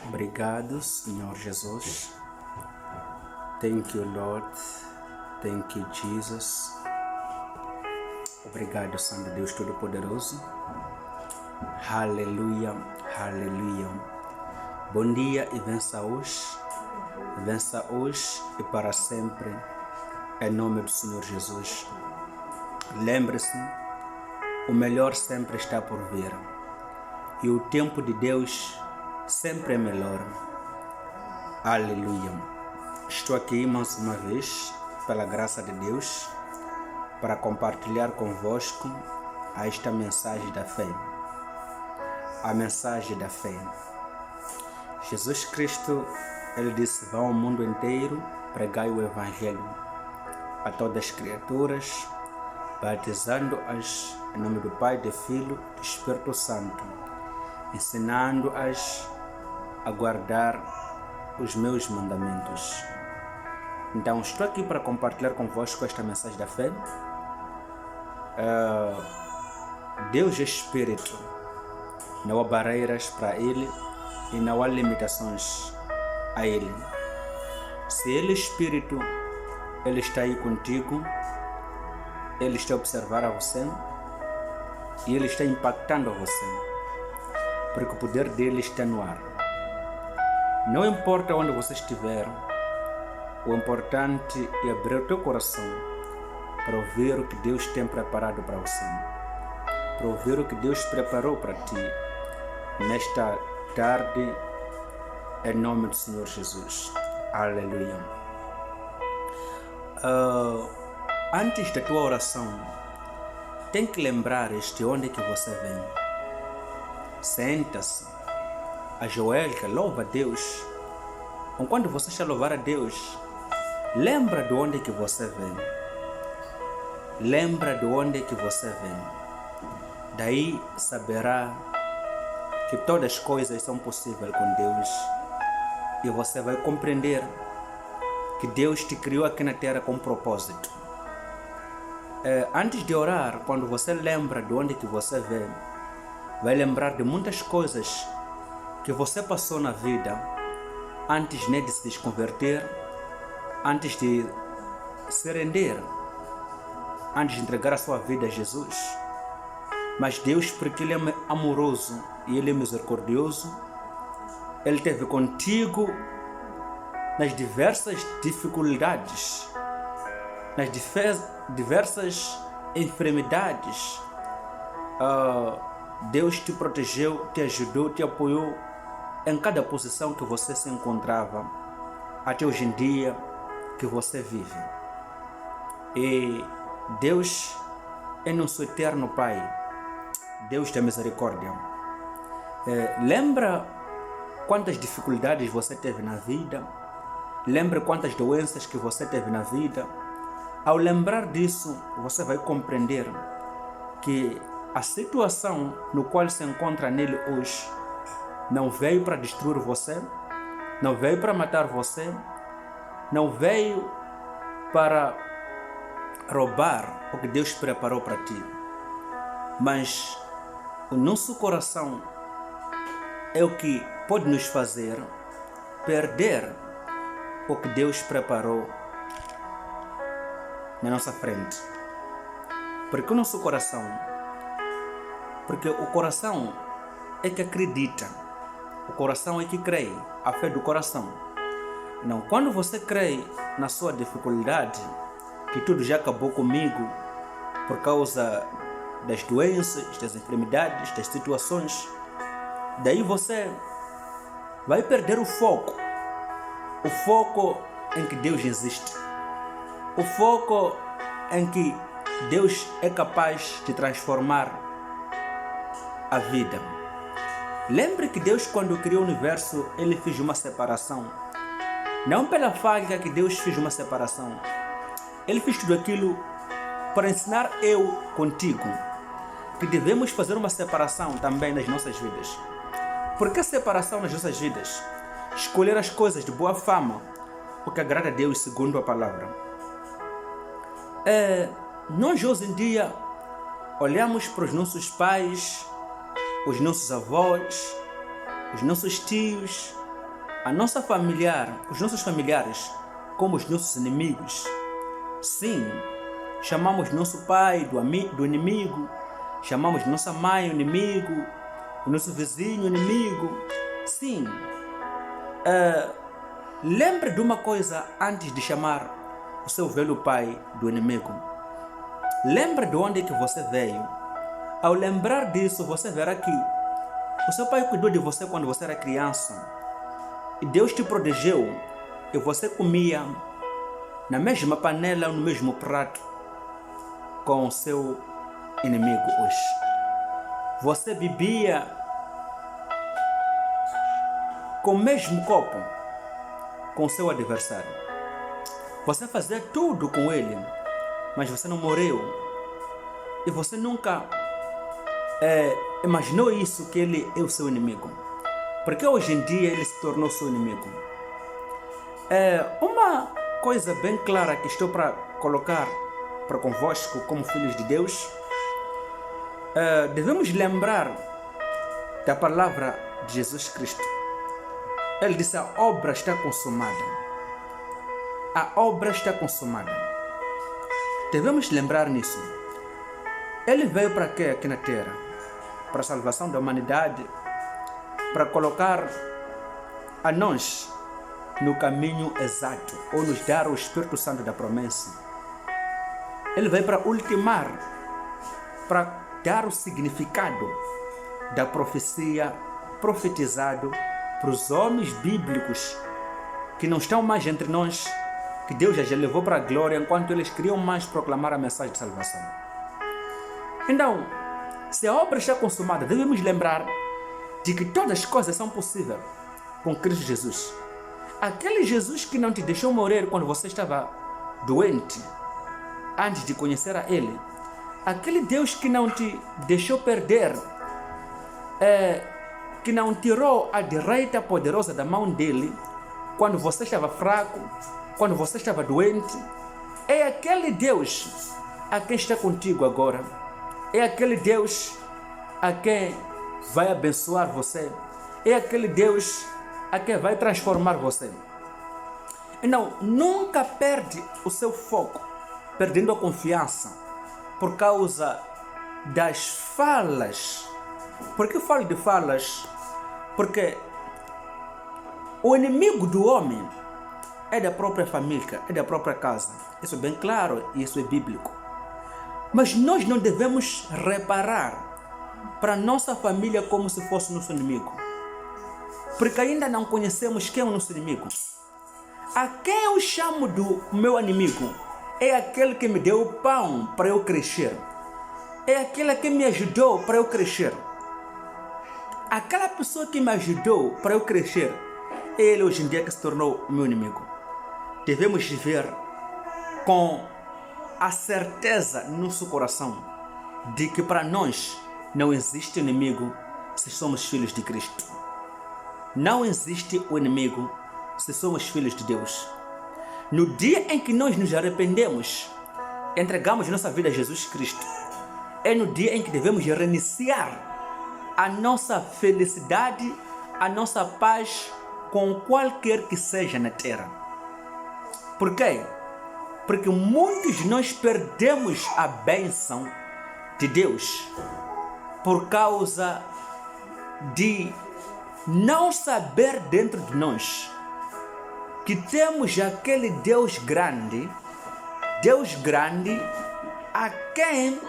Obrigado, Senhor Jesus. Thank you, Lord. Thank you, Jesus. Obrigado, Santo Deus Todo-Poderoso. Aleluia, aleluia. Bom dia e vença hoje e para sempre, em nome do Senhor Jesus. Lembre-se, o melhor sempre está por vir e o tempo de Deus sempre é melhor. Aleluia. Estou aqui mais uma vez, pela graça de Deus, para compartilhar convosco esta mensagem da fé. A mensagem da fé. Jesus Cristo, Ele disse: vão ao mundo inteiro, pregai o Evangelho a todas as criaturas, batizando-as em nome do Pai, do Filho e do Espírito Santo, ensinando-as a guardar os meus mandamentos. Então, estou aqui para compartilhar convosco esta mensagem da fé. Deus é Espírito, não há barreiras para Ele e não há limitações a Ele. Se Ele é Espírito, Ele está aí contigo, Ele está a observar a você e Ele está impactando a você, porque o poder dele está no ar. Não importa onde você estiver, o importante é abrir o teu coração para ouvir o que Deus tem preparado para você, para ouvir o que Deus preparou para ti nesta tarde, em nome do Senhor Jesus. Aleluia. Antes da tua oração, tem que lembrar de onde que você vem. Senta-se, ajoelha, louva a Deus. Enquanto você está a louvar a Deus, lembra de onde que você vem. Lembra de onde que você vem. Daí saberá que todas as coisas são possíveis com Deus. E você vai compreender que Deus te criou aqui na terra com um propósito. Antes de orar, quando você lembra de onde que você vem, vai lembrar de muitas coisas que você passou na vida antes de se desconverter, antes de se render, antes de entregar a sua vida a Jesus. Mas Deus, porque Ele é amoroso e Ele é misericordioso, Ele esteve contigo nas diversas dificuldades, nas diversas enfermidades. Deus te protegeu, te ajudou, te apoiou em cada posição que você se encontrava, até hoje em dia que você vive. E Deus é nosso eterno Pai, Deus da misericórdia. Lembra quantas dificuldades você teve na vida, lembra quantas doenças que você teve na vida. Ao lembrar disso, você vai compreender que a situação no qual se encontra nele hoje não veio para destruir você, não veio para matar você, não veio para roubar o que Deus preparou para ti. Mas o nosso coração é o que pode nos fazer perder o que Deus preparou na nossa frente. Porque o nosso coração, porque o coração é que acredita, o coração é que crê, a fé do coração. Não, quando você crê na sua dificuldade, que tudo já acabou comigo por causa das doenças, das enfermidades, das situações, daí você vai perder o foco em que Deus existe, o foco em que Deus é capaz de transformar a vida. Lembre que Deus, quando criou o universo, Ele fez uma separação. Não pela falha que Deus fez uma separação. Ele fez tudo aquilo para ensinar eu contigo que devemos fazer uma separação também nas nossas vidas. Por que separação nas nossas vidas? Escolher as coisas de boa fama, o que agrada a Deus segundo a palavra. Nós hoje em dia olhamos para os nossos pais, os nossos avós, os nossos tios, a nossa os nossos familiares como os nossos inimigos. Sim, chamamos nosso pai do inimigo, chamamos nossa mãe o inimigo, o nosso vizinho o inimigo. Sim, lembre de uma coisa antes de chamar o seu velho pai do inimigo. Lembre de onde é que você veio. Ao lembrar disso, você verá que o seu pai cuidou de você quando você era criança. E Deus te protegeu. E você comia na mesma panela, no mesmo prato com o seu inimigo hoje. Você bebia com o mesmo copo com o seu adversário. Você fazia tudo com ele, mas você não morreu. E você nunca imaginou isso, que ele é o seu inimigo. Porque hoje em dia ele se tornou seu inimigo. Uma coisa bem clara que estou para colocar para convosco como filhos de Deus, devemos lembrar da palavra de Jesus Cristo. Ele disse: a obra está consumada. A obra está consumada. Devemos lembrar nisso. Ele veio para quê aqui na terra? Para a salvação da humanidade, para colocar a nós no caminho exato, ou nos dar o Espírito Santo da promessa. Ele veio para ultimar, para dar o significado da profecia profetizado para os homens bíblicos que não estão mais entre nós, que Deus já levou para a glória, enquanto eles queriam mais proclamar a mensagem de salvação. Então, se a obra está consumada, devemos lembrar de que todas as coisas são possíveis com Cristo Jesus. Aquele Jesus que não te deixou morrer quando você estava doente, antes de conhecer a Ele. Aquele Deus que não te deixou perder, que não tirou a direita poderosa da mão dele, quando você estava fraco, quando você estava doente. É aquele Deus a quem está contigo agora. É aquele Deus a quem vai abençoar você. É aquele Deus a quem vai transformar você. Então, nunca perde o seu foco, perdendo a confiança por causa das falas. Por que eu falo de falas? Porque o inimigo do homem é da própria família, é da própria casa. Isso é bem claro e isso é bíblico. Mas nós não devemos reparar para nossa família como se fosse nosso inimigo, porque ainda não conhecemos quem é o nosso inimigo. A quem eu chamo do meu inimigo é aquele que me deu o pão para eu crescer, é aquele que me ajudou para eu crescer. Aquela pessoa que me ajudou para eu crescer, ele hoje em dia que se tornou meu inimigo. Devemos viver com a certeza no nosso coração de que para nós não existe inimigo se somos filhos de Cristo. Não existe o inimigo se somos filhos de Deus. No dia em que nós nos arrependemos, entregamos nossa vida a Jesus Cristo, é no dia em que devemos reiniciar a nossa felicidade, a nossa paz com qualquer que seja na terra. Por quê? Porque muitos de nós perdemos a bênção de Deus por causa de não saber dentro de nós que temos aquele Deus grande a quem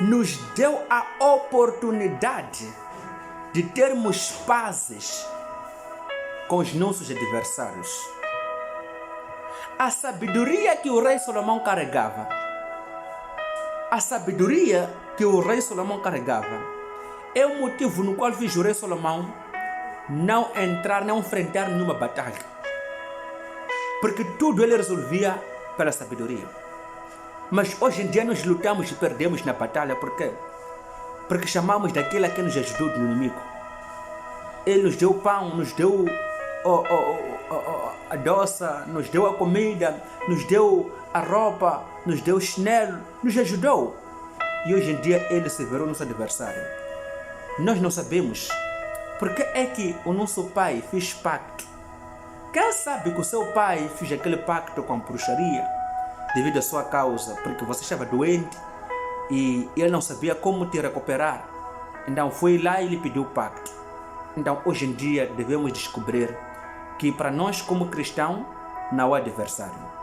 nos deu a oportunidade de termos pazes com os nossos adversários. A sabedoria que o rei Salomão carregava, é o motivo no qual fiz o rei Salomão não enfrentar nenhuma batalha, porque tudo ele resolvia pela sabedoria. Mas hoje em dia nós lutamos e perdemos na batalha. Por quê? Porque chamamos daquele a quem nos ajudou do inimigo. Ele nos deu o pão, nos deu a doça, nos deu a comida, nos deu a roupa, nos deu o chinelo, nos ajudou. E hoje em dia ele se virou nosso adversário. Nós não sabemos Por que é que o nosso pai fez pacto? Quem sabe que o seu pai fez aquele pacto com a bruxaria devido à sua causa, porque você estava doente e ele não sabia como te recuperar. Então foi lá e lhe pediu o pacto. Então hoje em dia devemos descobrir que para nós como cristãos não há adversário.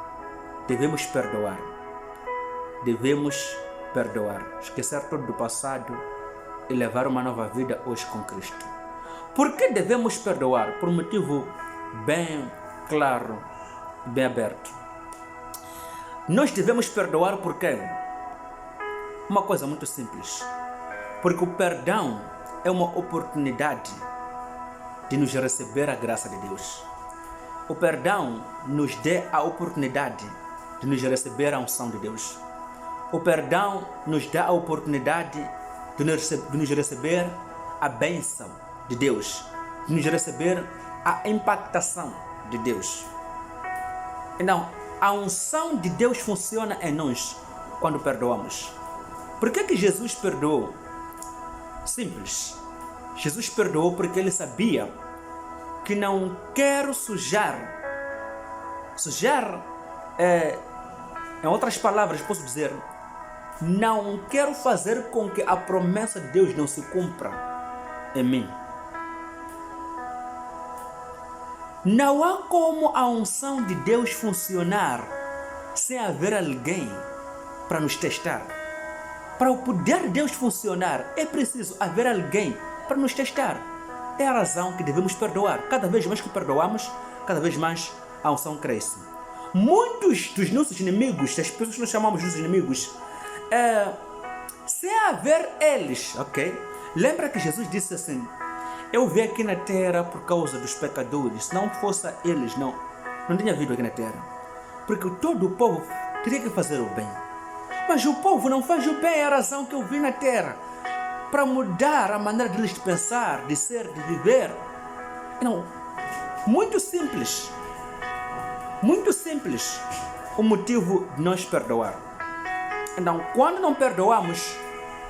Devemos perdoar. Devemos perdoar. Esquecer tudo do passado e levar uma nova vida hoje com Cristo. Por que devemos perdoar? Por um motivo bem claro, bem aberto. Nós devemos perdoar porque uma coisa muito simples. Porque o perdão é uma oportunidade de nos receber a graça de Deus. O perdão nos dá a oportunidade de nos receber a unção de Deus. O perdão nos dá a oportunidade de nos receber a bênção de Deus, de nos receber a impactação de Deus. Então, a unção de Deus funciona em nós quando perdoamos. Por que Jesus perdoou? Simples. Jesus perdoou porque ele sabia que não quero sujar. Sujar, em outras palavras, posso dizer, não quero fazer com que a promessa de Deus não se cumpra em mim. Não há como a unção de Deus funcionar sem haver alguém para nos testar. Para o poder de Deus funcionar, é preciso haver alguém para nos testar. É a razão que devemos perdoar. Cada vez mais que perdoamos, cada vez mais a unção cresce. Muitos dos nossos inimigos, das pessoas que nós chamamos de inimigos, sem haver eles, ok? Lembra que Jesus disse assim: eu vim aqui na terra por causa dos pecadores. Se não fosse eles, não tinha vindo aqui na terra. Porque todo o povo teria que fazer o bem. Mas o povo não faz o bem, é a razão que eu vim na terra. Para mudar a maneira deles de pensar, de ser, de viver. Não, muito simples. Muito simples o motivo de nós perdoar. Então, quando não perdoamos,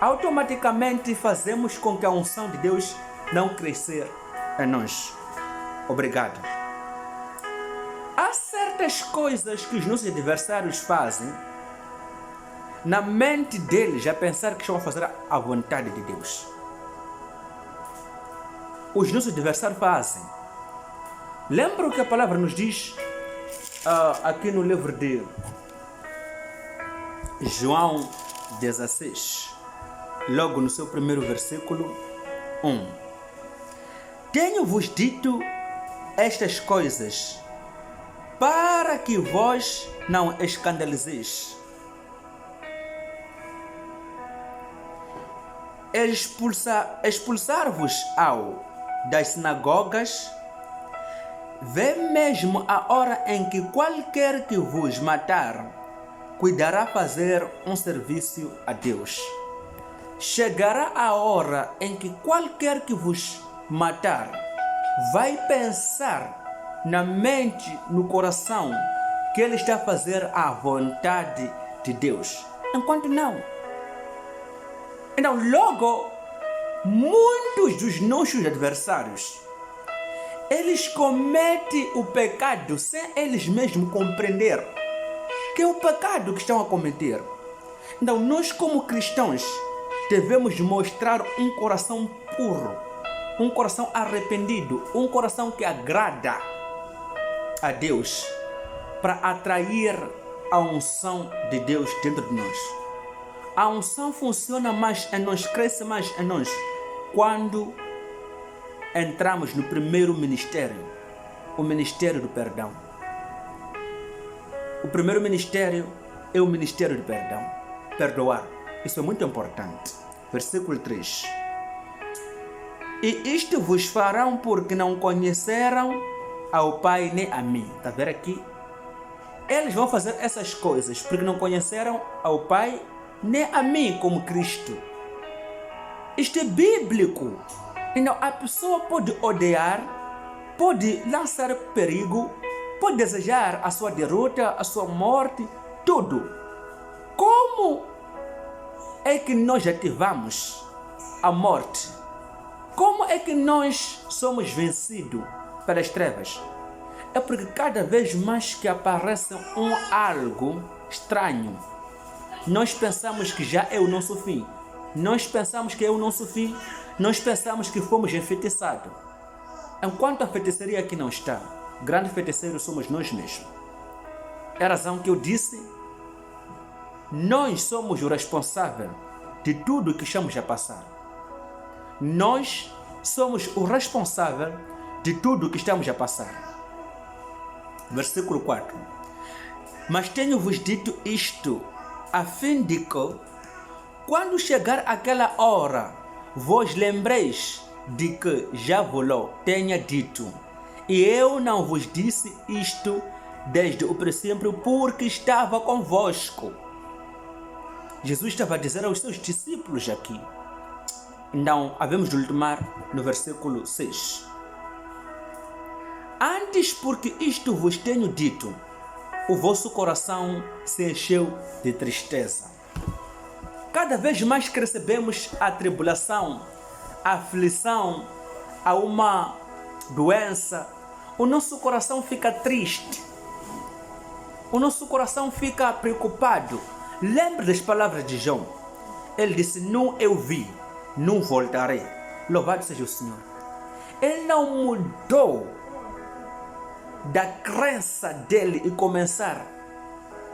automaticamente fazemos com que a unção de Deus não crescer em nós. Obrigado. Há certas coisas que os nossos adversários fazem na mente deles, a pensar que estão a fazer a vontade de Deus. Os nossos adversários fazem. Lembra o que a palavra nos diz aqui no livro de João 16, logo no seu primeiro versículo 1. Tenho-vos dito estas coisas para que vós não escandalizeis. Expulsar-vos das sinagogas, vê mesmo a hora em que qualquer que vos matar cuidará fazer um serviço a Deus. Chegará a hora em que qualquer que vos matar vai pensar na mente, no coração, que ele está a fazer a vontade de Deus, enquanto não. Então, logo, muitos dos nossos adversários, eles cometem o pecado sem eles mesmos compreender que é o pecado que estão a cometer. Então, nós como cristãos, devemos mostrar um coração puro, um coração arrependido, um coração que agrada a Deus, para atrair a unção de Deus dentro de nós. A unção funciona mais em nós, cresce mais em nós, quando entramos no primeiro ministério, o ministério do perdão. O primeiro ministério é o ministério do perdão. Perdoar. Isso é muito importante. Versículo 3. E isto vos farão porque não conheceram ao Pai nem a mim. Está vendo aqui? Eles vão fazer essas coisas porque não conheceram ao Pai nem a mim como Cristo. Isto é bíblico. Então a pessoa pode odiar, pode lançar perigo, pode desejar a sua derrota, a sua morte, tudo. Como é que nós ativamos a morte? Como é que nós somos vencidos pelas trevas? É porque cada vez mais que aparece algo estranho, nós pensamos que já é o nosso fim. Nós pensamos que é o nosso fim. Nós pensamos que fomos enfeitiçados. Enquanto a feitiçaria aqui não está, grandes feiticeiros somos nós mesmos. É a razão que eu disse, nós somos o responsável de tudo que estamos a passar. Nós somos o responsável de tudo que estamos a passar. Versículo 4. Mas tenho-vos dito isto, a fim de que, quando chegar aquela hora, vos lembreis de que já vos tenha dito. E eu não vos disse isto desde o princípio, porque estava convosco. Jesus estava a dizer aos seus discípulos aqui. Então, havemos de ultimar no versículo 6. Antes, porque isto vos tenho dito, o vosso coração se encheu de tristeza. Cada vez mais que recebemos a tribulação, a aflição, a uma doença, o nosso coração fica triste. O nosso coração fica preocupado. Lembre das palavras de João. Ele disse, não eu vi, não voltarei. Louvado seja o Senhor. Ele não mudou da crença dele e começar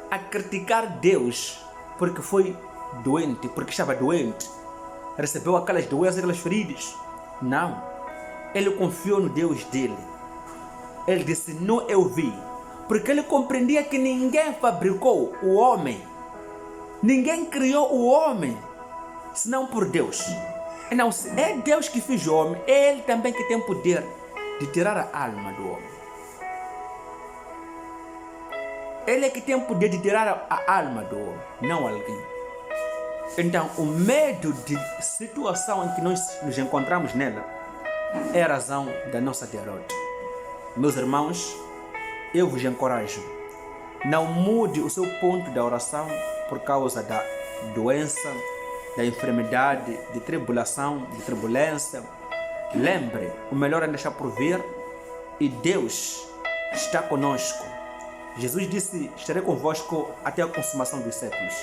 a criticar Deus porque foi doente, porque estava doente, recebeu aquelas doenças, aquelas feridas. Não, ele confiou no Deus dele. Ele disse, não eu vi, porque ele compreendia que ninguém fabricou o homem, ninguém criou o homem, senão por Deus. E não, se é Deus que fez o homem, é Ele também que tem poder de tirar a alma do homem. Ele é que tem o poder de tirar a alma do homem, não alguém. Então, o medo de situação em que nós nos encontramos nela é a razão da nossa derrota. Meus irmãos, eu vos encorajo. Não mude o seu ponto da oração por causa da doença, da enfermidade, de tribulação, de turbulência. Lembre, o melhor ainda está por vir e Deus está conosco. Jesus disse, estarei convosco até a consumação dos séculos.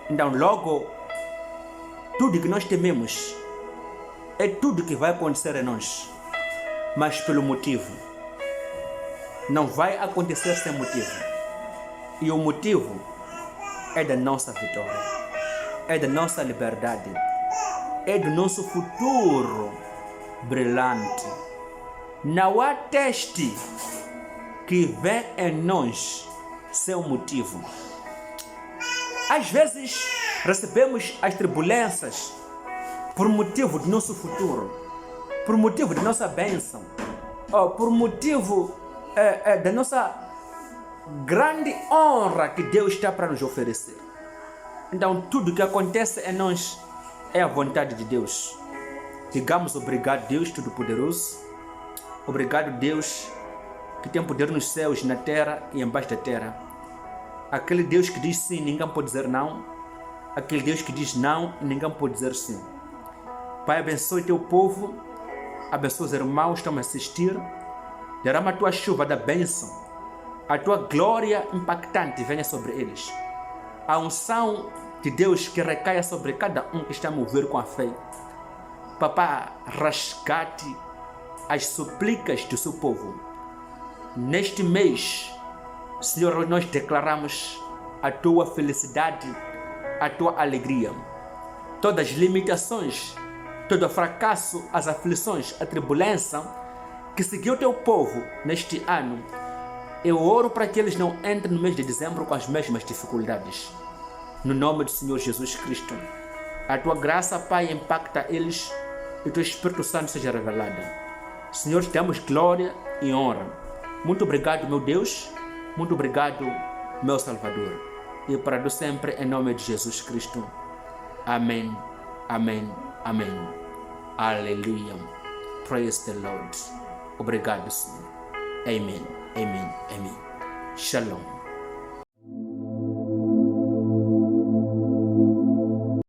Então, logo, tudo que nós tememos é tudo que vai acontecer a nós, mas pelo motivo. Não vai acontecer sem motivo. E o motivo é da nossa vitória, é da nossa liberdade, é do nosso futuro brilhante. Não há teste que vem em nós sem motivo. Às vezes recebemos as turbulências por motivo do nosso futuro, por motivo da nossa bênção, ou por motivo da nossa grande honra que Deus está para nos oferecer. Então tudo que acontece em nós é a vontade de Deus. Digamos obrigado, Deus Todo-Poderoso. Obrigado, Deus que tem poder nos céus, na terra e embaixo da terra. Aquele Deus que diz sim, ninguém pode dizer não. Aquele Deus que diz não, ninguém pode dizer sim. Pai, abençoe teu povo, abençoe os irmãos que estão a assistir. Derrama a tua chuva da bênção, a tua glória impactante venha sobre eles. A unção de Deus que recaia sobre cada um que está a mover com a fé. Papá, resgate as súplicas do seu povo. Neste mês, Senhor, nós declaramos a tua felicidade, a tua alegria. Todas as limitações, todo o fracasso, as aflições, a turbulência que seguiu o teu povo neste ano, eu oro para que eles não entrem no mês de dezembro com as mesmas dificuldades. No nome do Senhor Jesus Cristo, a tua graça, Pai, impacta eles e o teu Espírito Santo seja revelado. Senhor, te damos glória e honra. Muito obrigado, meu Deus. Muito obrigado, meu Salvador. E para do sempre, em nome de Jesus Cristo. Amém, amém, amém. Aleluia. Praise the Lord. Obrigado, Senhor. Amém, amém, amém. Shalom.